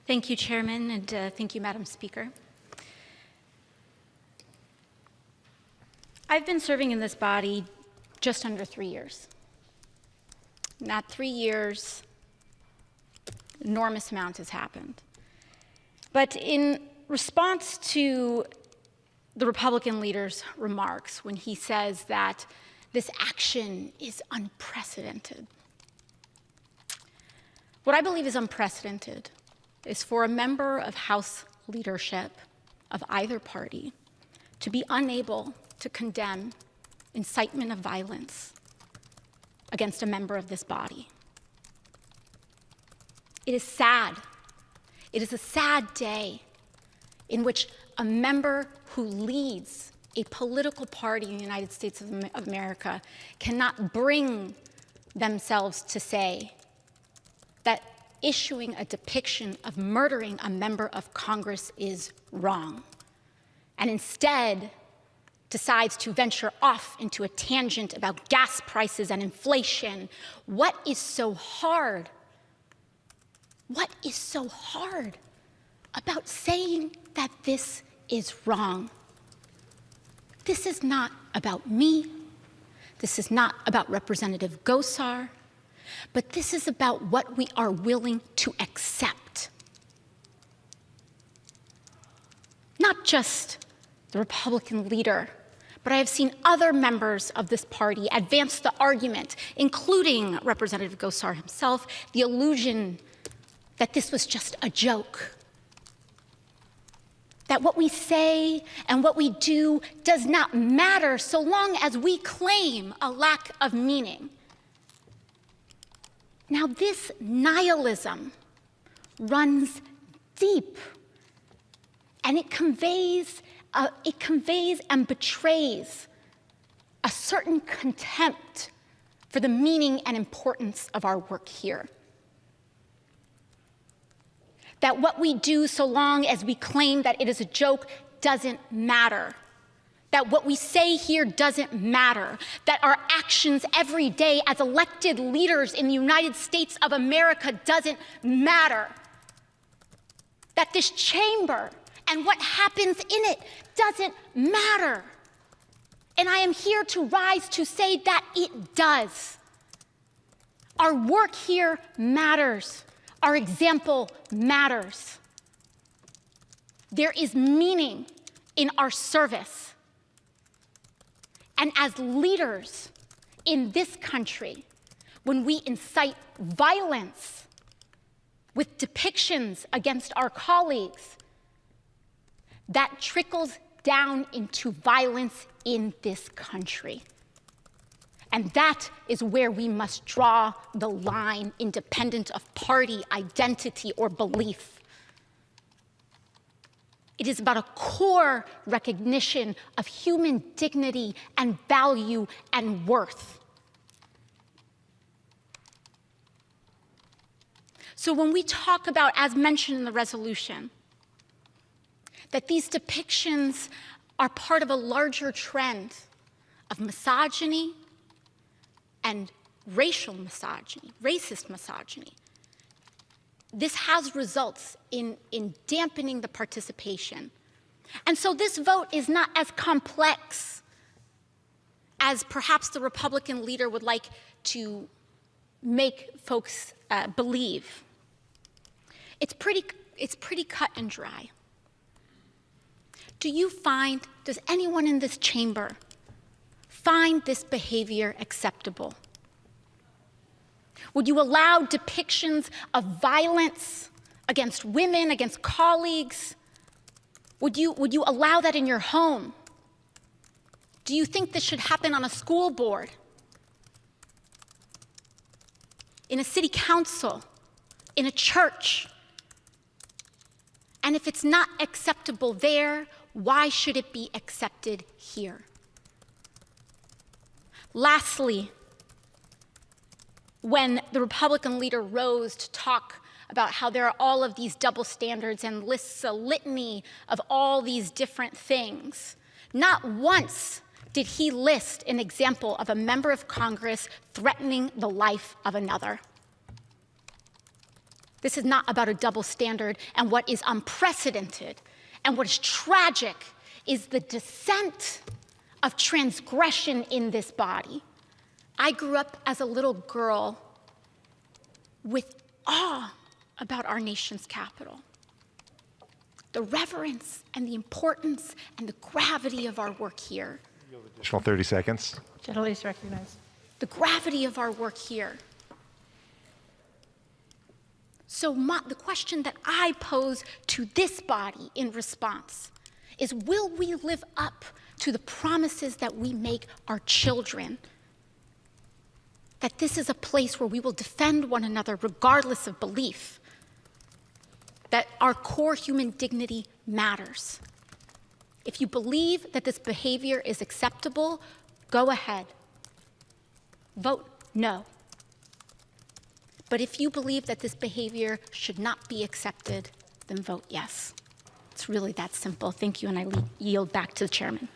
Thank you, Chairman, and thank you, Madam Speaker. I've been serving in this body just under 3 years. In that 3 years, an enormous amount has happened. But in response to the Republican leader's remarks when he says that this action is unprecedented, what I believe is unprecedented is for a member of House leadership of either party to be unable to condemn incitement of violence against a member of this body. It is sad. It is a sad day in which a member who leads a political party in the United States of America cannot bring themselves to say that issuing a depiction of murdering a member of Congress is wrong, and instead decides to venture off into a tangent about gas prices and inflation. What is so hard? What is so hard about saying that this is wrong? This is not about me. This is not about Representative Gosar. But this is about what we are willing to accept. Not just the Republican leader, but I have seen other members of this party advance the argument, including Representative Gosar himself, the illusion that this was just a joke. That what we say and what we do does not matter so long as we claim a lack of meaning. Now, this nihilism runs deep, and it conveys and betrays a certain contempt for the meaning and importance of our work here. That what we do, so long as we claim that it is a joke, doesn't matter. That what we say here doesn't matter. That our actions every day as elected leaders in the United States of America doesn't matter. That this chamber and what happens in it doesn't matter. And I am here to rise to say that it does. Our work here matters. Our example matters. There is meaning in our service. And as leaders in this country, when we incite violence with depictions against our colleagues, that trickles down into violence in this country. And that is where we must draw the line, independent of party, identity, or belief. It is about a core recognition of human dignity and value and worth. So when we talk about, as mentioned in the resolution, that these depictions are part of a larger trend of misogyny and racial misogyny, racist misogyny, this has results in dampening the participation. And so this vote is not as complex as perhaps the Republican leader would like to make folks believe. It's pretty cut and dry. Does anyone in this chamber find this behavior acceptable? Would you allow depictions of violence against women, against colleagues? Would you allow that in your home? Do you think this should happen on a school board? In a city council? In a church? And if it's not acceptable there, why should it be accepted here? Lastly, when the Republican leader rose to talk about how there are all of these double standards and lists a litany of all these different things, not once did he list an example of a member of Congress threatening the life of another. This is not about a double standard, and what is unprecedented and what is tragic is the descent of transgression in this body. I grew up as a little girl with awe about our nation's capital. The reverence and the importance and the gravity of our work here. Additional 30 seconds. Gentlelady is recognized. The gravity of our work here. So the question that I pose to this body in response is, will we live up to the promises that we make our children? That this is a place where we will defend one another regardless of belief. That our core human dignity matters. If you believe that this behavior is acceptable, go ahead. Vote no. But if you believe that this behavior should not be accepted, then vote yes. It's really that simple. Thank you, and I yield back to the chairman.